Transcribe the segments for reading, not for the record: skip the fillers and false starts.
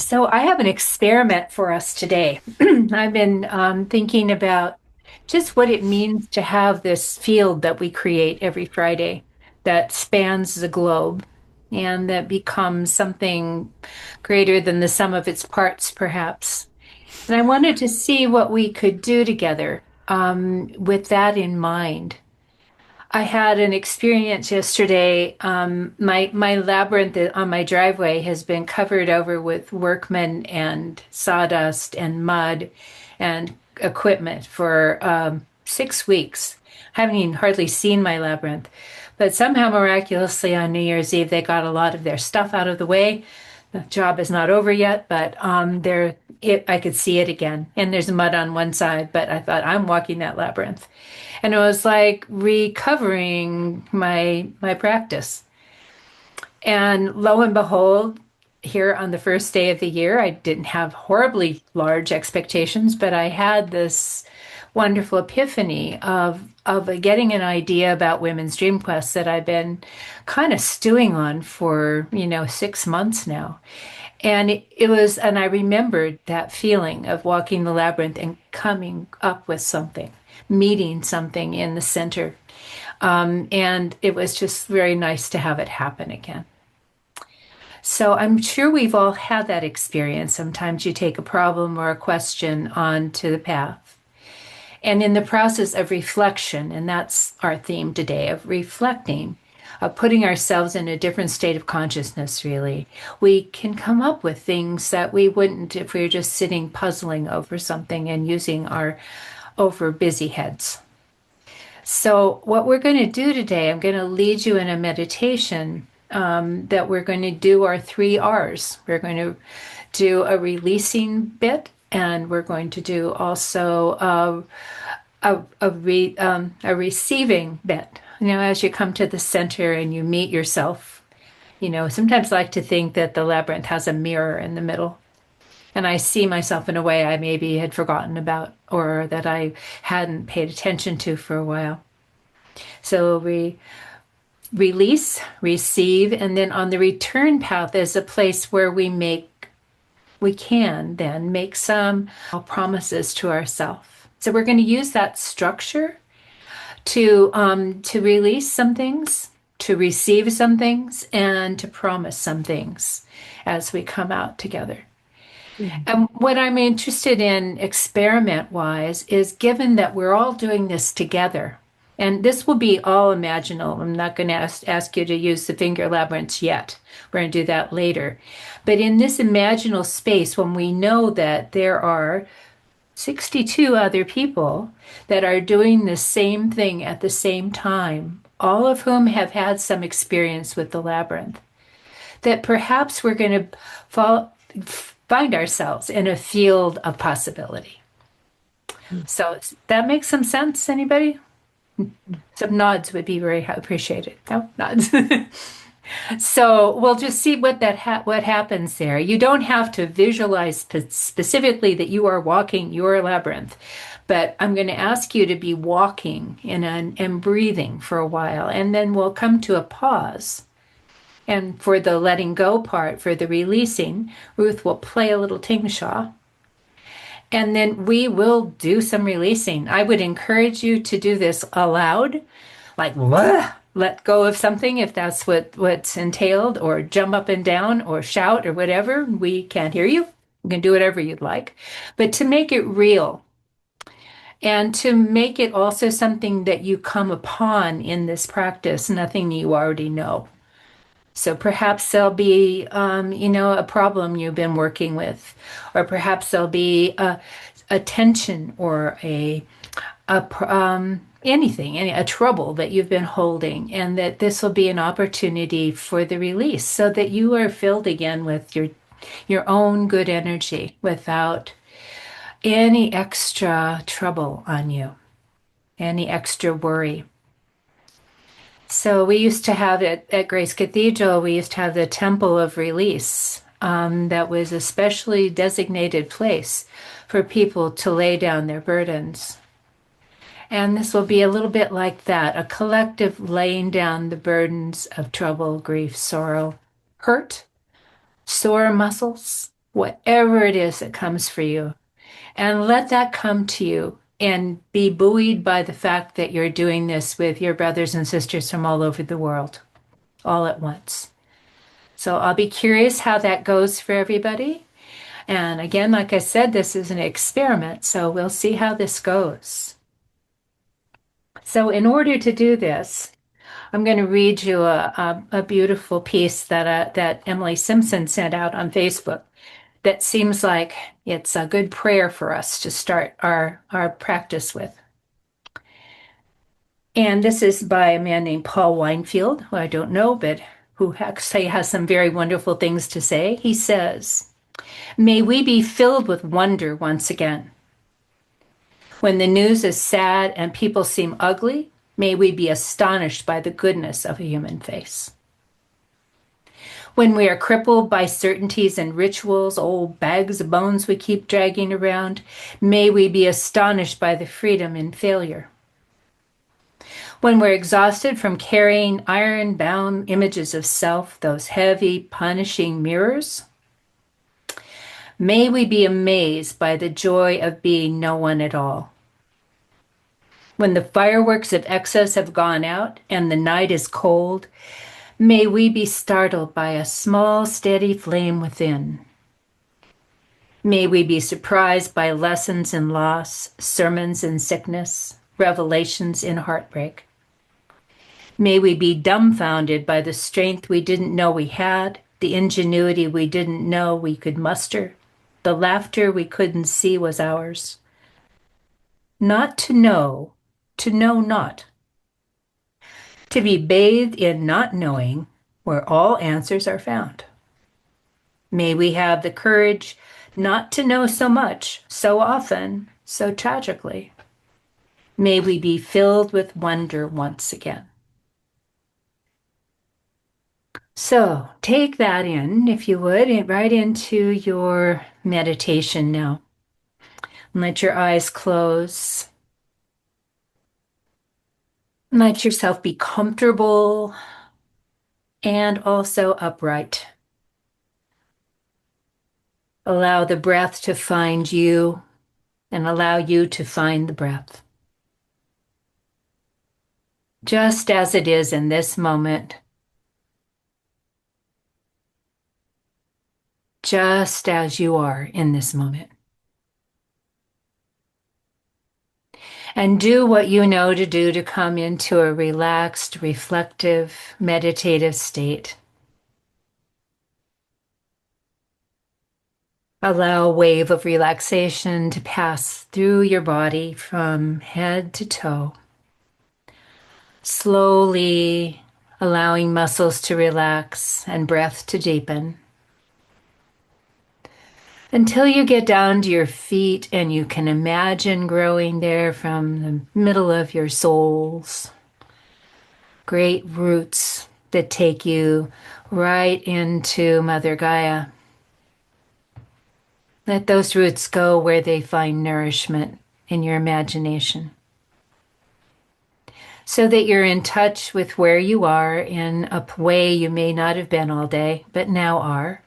So I have an experiment for us today. I've been thinking about just what it means to have this field that we create every Friday that spans the globe and that becomes something greater than the sum of its parts, perhaps. And I wanted to see what we could do together with that in mind. I had an experience yesterday. My labyrinth on my driveway has been covered over with workmen and sawdust and mud and equipment for 6 weeks. I haven't even hardly seen my labyrinth, but somehow miraculously on New Year's Eve they got a lot of their stuff out of the way. The job is not over yet, but I could see it again. And there's mud on one side, but I thought I'm walking that labyrinth. And it was like recovering my practice. And lo and behold, here on the first day of the year, I didn't have horribly large expectations, but I had this wonderful epiphany of getting an idea about women's dream quests that I've been kind of stewing on for 6 months now. And and I remembered that feeling of walking the labyrinth and coming up with something, meeting something in the center. And it was just very nice to have it happen again. So I'm sure we've all had that experience. Sometimes you take a problem or a question onto the path. And in the process of reflection, and that's our theme today, of reflecting, of putting ourselves in a different state of consciousness, really, we can come up with things that we wouldn't if we were just sitting puzzling over something and using our over busy heads. So, what we're going to do today, I'm going to lead you in a meditation that we're going to do our 3 R's. We're going to do a releasing bit, and we're going to do also a receiving bit. As you come to the center and you meet yourself, sometimes I like to think that the labyrinth has a mirror in the middle. And I see myself in a way I maybe had forgotten about or that I hadn't paid attention to for a while. So we release, receive, and then on the return path is a place where we can then make some promises to ourselves. So we're going to use that structure to release some things, to receive some things, and to promise some things as we come out together. Mm-hmm. And what I'm interested in experiment-wise is given that we're all doing this together, and this will be all imaginal. I'm not going to ask you to use the finger labyrinths yet. We're going to do that later. But in this imaginal space, when we know that there are 62 other people that are doing the same thing at the same time, all of whom have had some experience with the labyrinth, that perhaps we're going to find ourselves in a field of possibility. So that makes some sense, anybody? Some nods would be very appreciated. No, nods. So we'll just see what happens there. You don't have to visualize specifically that you are walking your labyrinth, but I'm going to ask you to be walking and breathing for a while, and then we'll come to a pause. And for the letting go part, for the releasing, Ruth will play a little ting-sha. And then we will do some releasing. I would encourage you to do this aloud, like let go of something if that's what's entailed, or jump up and down, or shout, or whatever. We can't hear you. You can do whatever you'd like. But to make it real, and to make it also something that you come upon in this practice, nothing you already know. So perhaps there'll be, a problem you've been working with, or perhaps there'll be a tension or anything, a trouble that you've been holding, and that this will be an opportunity for the release, so that you are filled again with your own good energy without any extra trouble on you, any extra worry. So we used to have it at Grace Cathedral, we used to have the Temple of Release. That was a specially designated place for people to lay down their burdens. And this will be a little bit like that, a collective laying down the burdens of trouble, grief, sorrow, hurt, sore muscles, whatever it is that comes for you, and let that come to you and be buoyed by the fact that you're doing this with your brothers and sisters from all over the world, all at once. So I'll be curious how that goes for everybody. And again, like I said, this is an experiment, so we'll see how this goes. So in order to do this, I'm going to read you a beautiful piece that Emily Simpson sent out on Facebook that seems like it's a good prayer for us to start our practice with. And this is by a man named Paul Weinfield, who I don't know, but who actually has some very wonderful things to say. He says, "May we be filled with wonder once again. When the news is sad and people seem ugly, may we be astonished by the goodness of a human face. When we are crippled by certainties and rituals, old bags of bones we keep dragging around, may we be astonished by the freedom in failure. When we're exhausted from carrying iron-bound images of self, those heavy, punishing mirrors, may we be amazed by the joy of being no one at all. When the fireworks of excess have gone out and the night is cold, may we be startled by a small, steady flame within. May we be surprised by lessons in loss, sermons in sickness, revelations in heartbreak. May we be dumbfounded by the strength we didn't know we had, the ingenuity we didn't know we could muster, the laughter we couldn't see was ours. Not to know not. To be bathed in not knowing, where all answers are found. May we have the courage not to know so much, so often, so tragically. May we be filled with wonder once again." So take that in, if you would, right into your meditation now. Let your eyes close. Let yourself be comfortable and also upright. Allow the breath to find you and allow you to find the breath. Just as it is in this moment, just as you are in this moment. And do what you know to do to come into a relaxed, reflective, meditative state. Allow a wave of relaxation to pass through your body from head to toe. Slowly allowing muscles to relax and breath to deepen, until you get down to your feet and you can imagine growing there from the middle of your soles. Great roots that take you right into Mother Gaia. Let those roots go where they find nourishment in your imagination, so that you're in touch with where you are in a way you may not have been all day, but now are.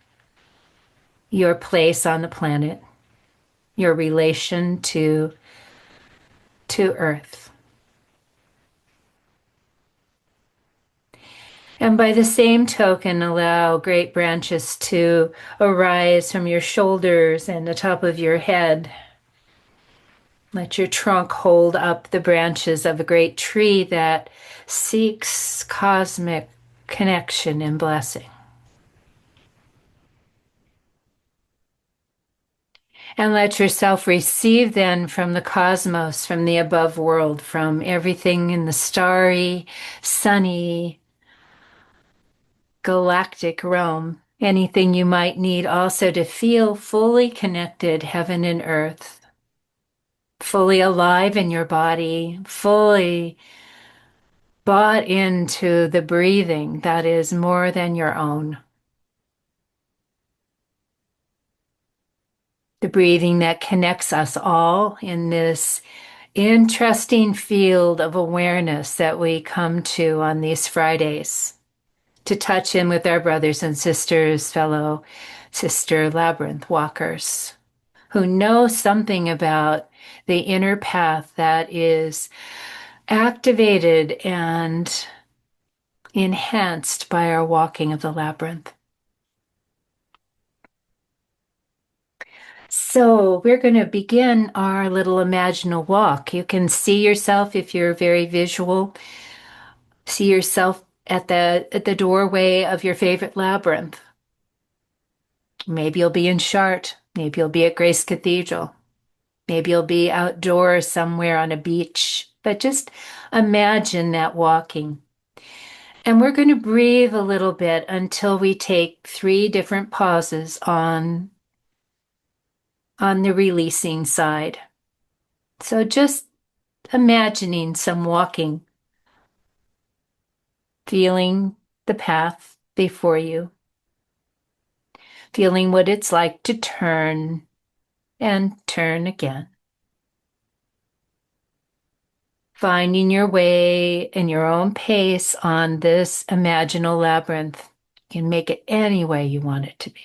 Your place on the planet, your relation to Earth. And by the same token, allow great branches to arise from your shoulders and the top of your head. Let your trunk hold up the branches of a great tree that seeks cosmic connection and blessing. And let yourself receive then from the cosmos, from the above world, from everything in the starry, sunny, galactic realm, anything you might need also to feel fully connected, heaven and earth, fully alive in your body, fully bought into the breathing that is more than your own. The breathing that connects us all in this interesting field of awareness that we come to on these Fridays to touch in with our brothers and sisters, fellow Sister Labyrinth walkers who know something about the inner path that is activated and enhanced by our walking of the labyrinth. So we're going to begin our little imaginal walk. You can see yourself if you're very visual. See yourself at the doorway of your favorite labyrinth. Maybe you'll be in Chartres. Maybe you'll be at Grace Cathedral. Maybe you'll be outdoors somewhere on a beach. But just imagine that walking. And we're going to breathe a little bit until we take 3 different pauses on the releasing side. So just imagining some walking, feeling the path before you, feeling what it's like to turn and turn again. Finding your way in your own pace on this imaginal labyrinth. You can make it any way you want it to be.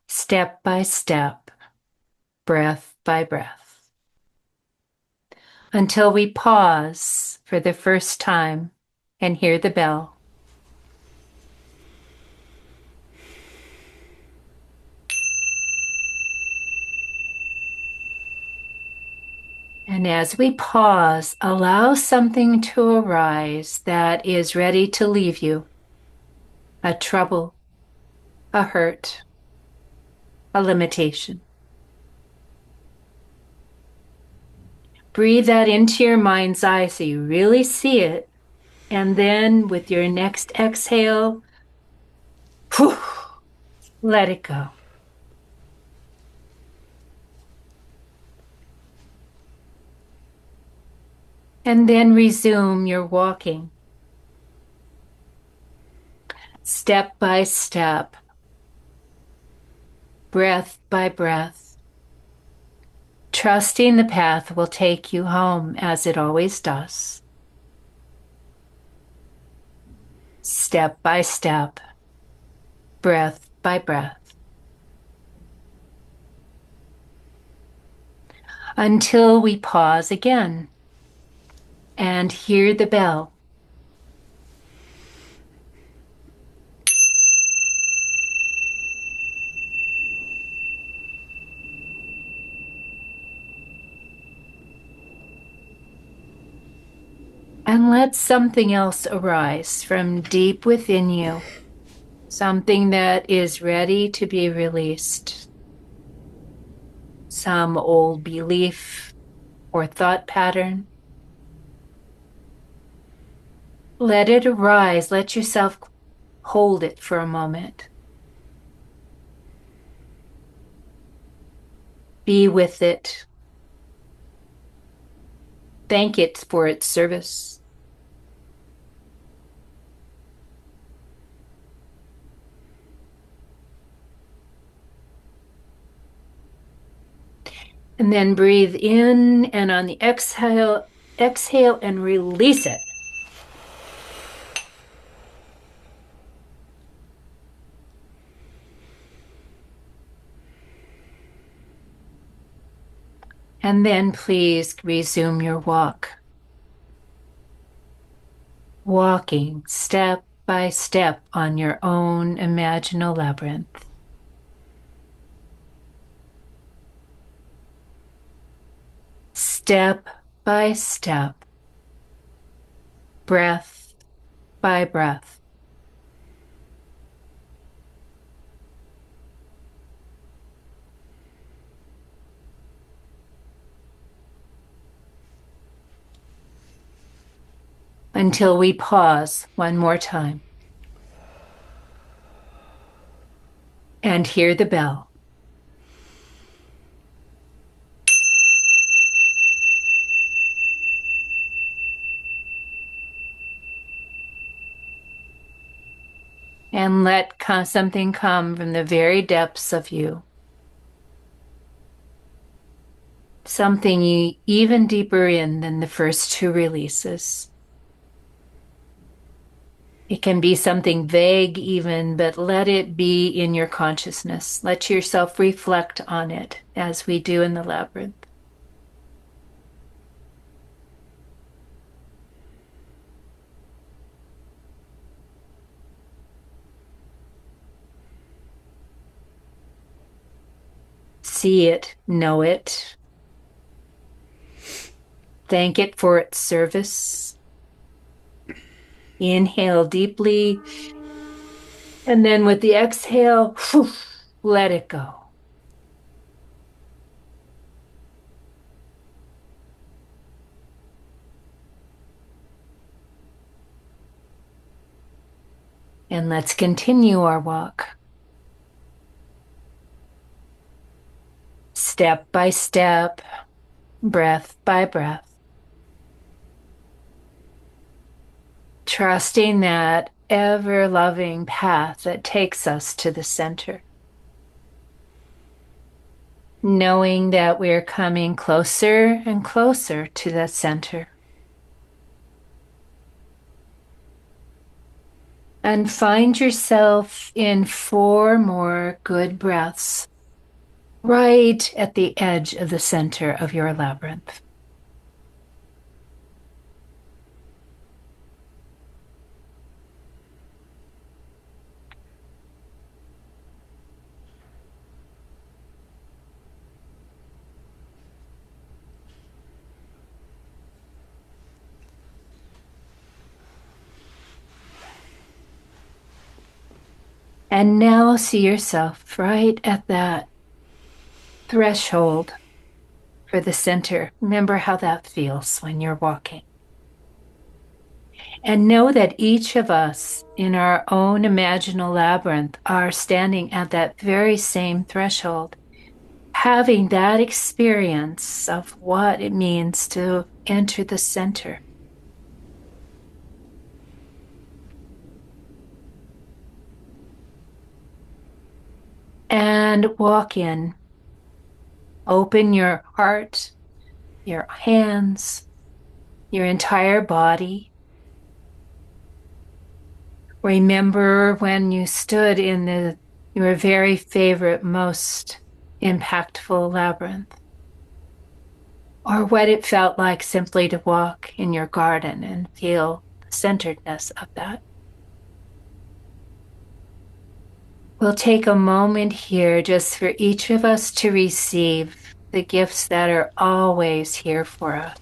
Step by step, breath by breath, until we pause for the first time and hear the bell. And as we pause, allow something to arise that is ready to leave you. A trouble, a hurt, a limitation. Breathe that into your mind's eye so you really see it. And then with your next exhale, whew, let it go. And then resume your walking. Step by step, breath by breath, trusting the path will take you home as it always does. Step by step, breath by breath, until we pause again and hear the bell. And let something else arise from deep within you, something that is ready to be released. Some old belief or thought pattern. Let it arise. Let yourself hold it for a moment. Be with it. Thank it for its service. And then breathe in, and on the exhale and release it. And then please resume your walk. Walking step by step on your own imaginal labyrinth. Step by step, breath by breath. Until we pause one more time and hear the bell. And let something come from the very depths of you. Something even deeper in than the first 2 releases. It can be something vague, even, but let it be in your consciousness. Let yourself reflect on it as we do in the labyrinth. See it, know it, thank it for its service. Inhale deeply, and then with the exhale, whew, let it go. And let's continue our walk. Step by step, breath by breath. Trusting that ever-loving path that takes us to the center. Knowing that we're coming closer and closer to the center. And find yourself in 4 more good breaths right at the edge of the center of your labyrinth. And now see yourself right at that threshold for the center. Remember how that feels when you're walking. And know that each of us in our own imaginal labyrinth are standing at that very same threshold, having that experience of what it means to enter the center. And walk in. Open your heart, your hands, your entire body. Remember when you stood in your very favorite, most impactful labyrinth, or what it felt like simply to walk in your garden and feel the centeredness of that. We'll take a moment here just for each of us to receive the gifts that are always here for us.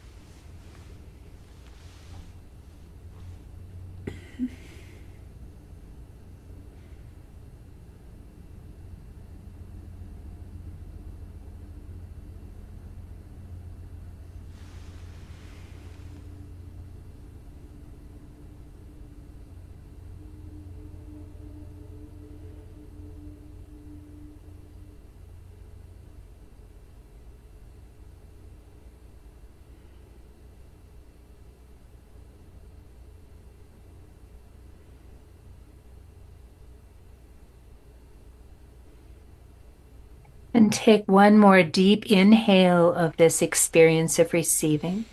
And take one more deep inhale of this experience of receiving.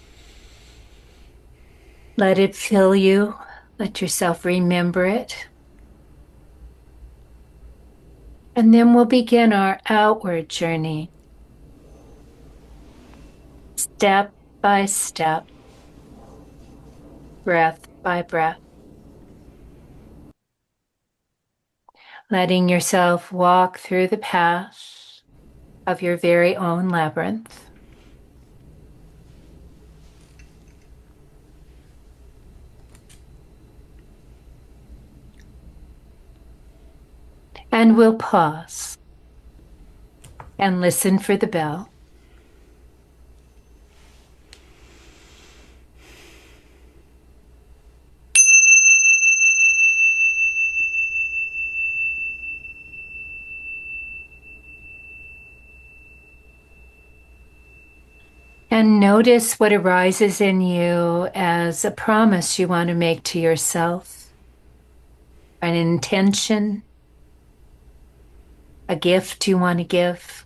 Let it fill you. Let yourself remember it. And then we'll begin our outward journey. Step by step, breath by breath. Letting yourself walk through the path of your very own labyrinth. And we'll pause and listen for the bell. And notice what arises in you as a promise you want to make to yourself, an intention, a gift you want to give.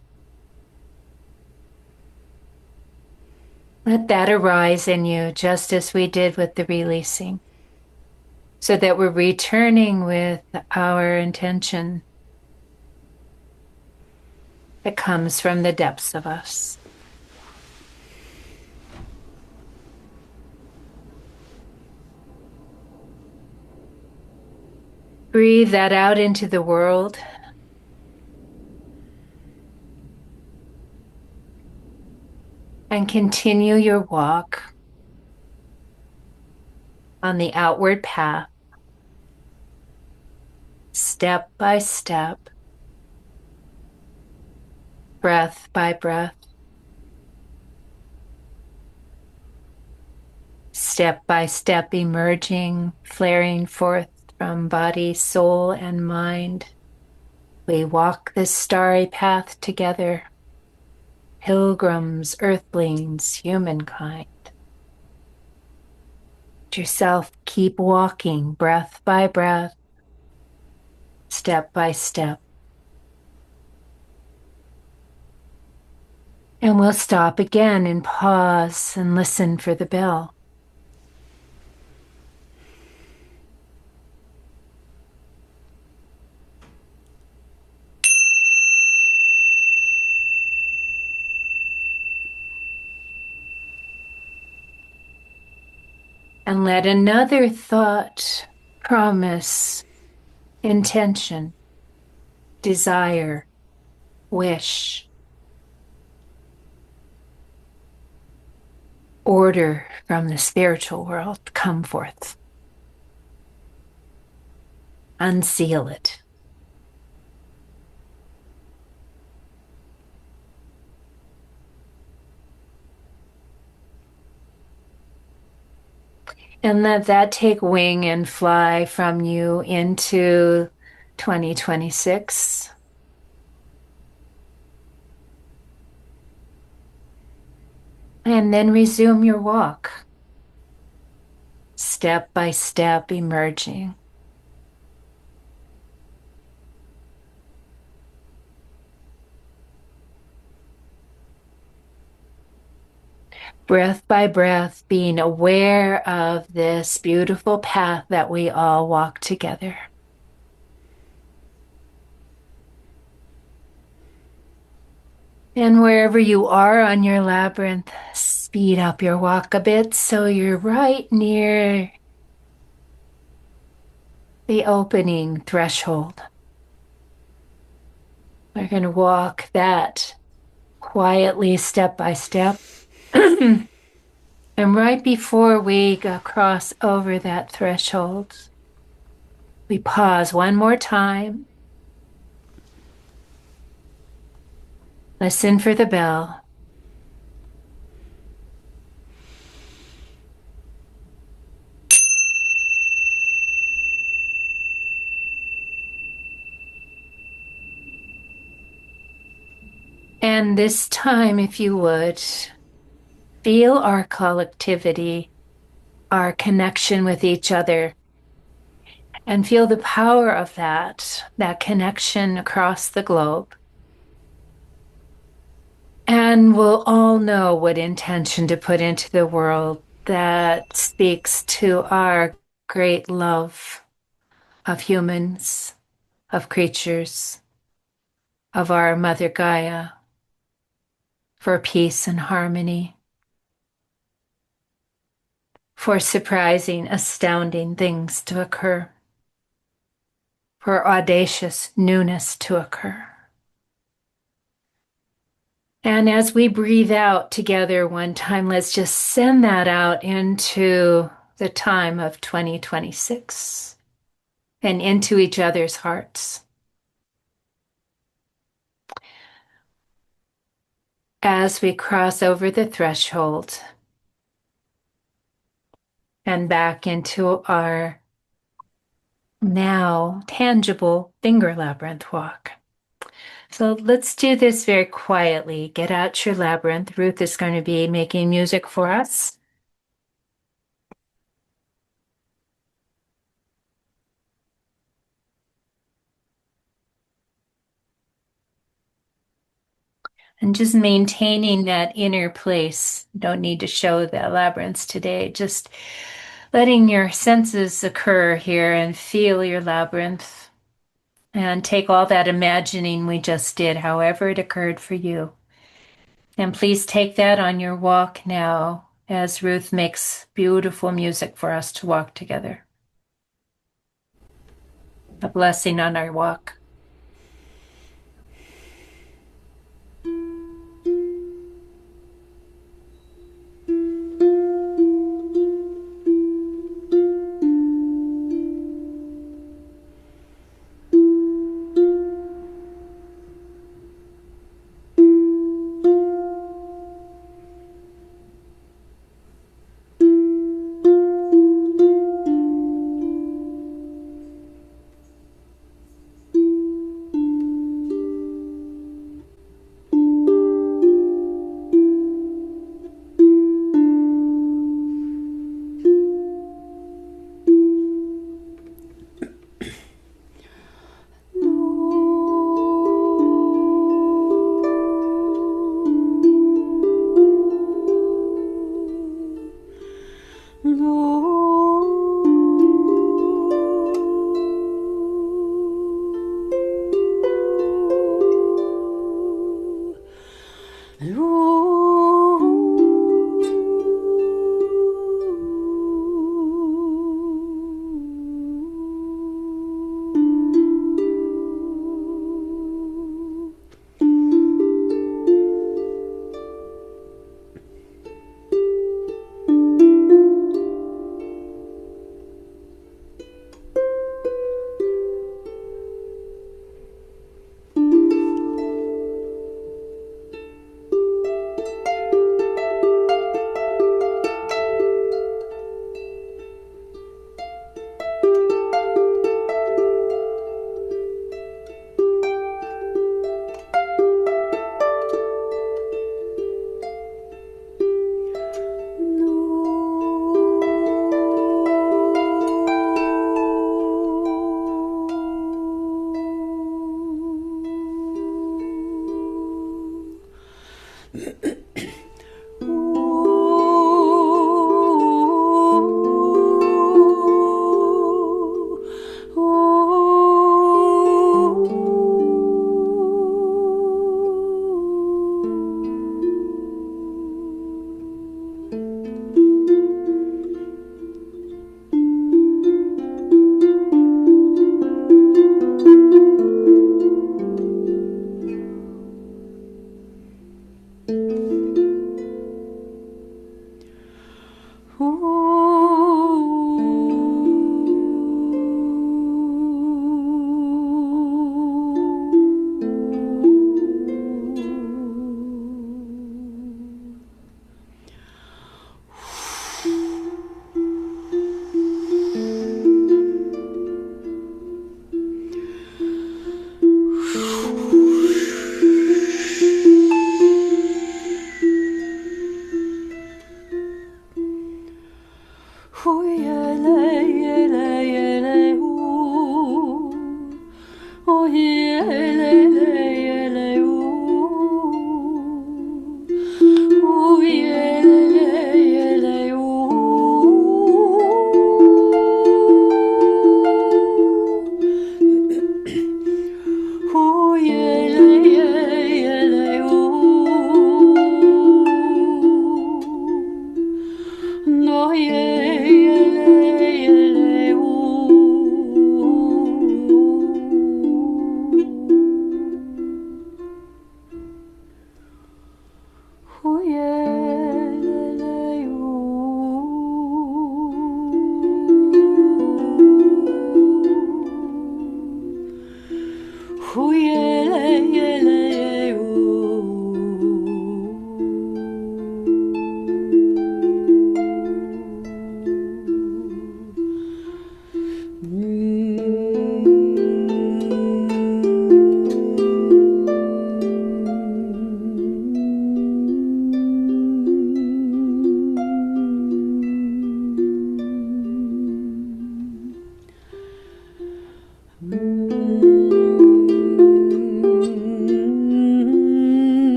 Let that arise in you just as we did with the releasing. so that we're returning with our intention that comes from the depths of us. Breathe that out into the world. And continue your walk on the outward path, step by step, breath by breath, step by step, emerging, flaring forth from body, soul, and mind. We walk this starry path together, pilgrims, earthlings, humankind. Let yourself keep walking, breath by breath, step by step. And we'll stop again and pause and listen for the bell. And let another thought, promise, intention, desire, wish, order from the spiritual world come forth. Unseal it. And let that take wing and fly from you into 2026. And then resume your walk, step by step, emerging. Breath by breath, being aware of this beautiful path that we all walk together. And wherever you are on your labyrinth, speed up your walk a bit so you're right near the opening threshold. We're going to walk that quietly, step by step. And right before we cross over that threshold, we pause one more time. Listen for the bell. And this time, if you would, feel our collectivity, our connection with each other, and feel the power of that connection across the globe. And we'll all know what intention to put into the world that speaks to our great love of humans, of creatures, of our Mother Gaia, for peace and harmony, for surprising, astounding things to occur, for audacious newness to occur. And as we breathe out together one time, let's just send that out into the time of 2026 and into each other's hearts. As we cross over the threshold and back into our now tangible finger labyrinth walk. So let's do this very quietly. Get out your labyrinth. Ruth is going to be making music for us. And just maintaining that inner place. Don't need to show the labyrinths today. Just letting your senses occur here and feel your labyrinth and take all that imagining we just did, however it occurred for you. And please take that on your walk now as Ruth makes beautiful music for us to walk together. A blessing on our walk.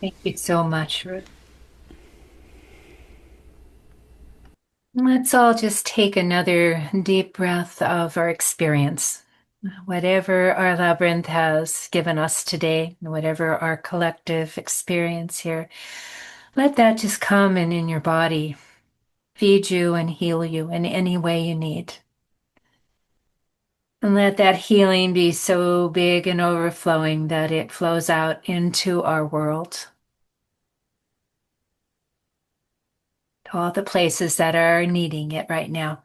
Thank you so much, Ruth. Let's all just take another deep breath of our experience. Whatever our labyrinth has given us today, whatever our collective experience here, let that just come and in your body, feed you and heal you in any way you need. And let that healing be so big and overflowing that it flows out into our world, to all the places that are needing it right now.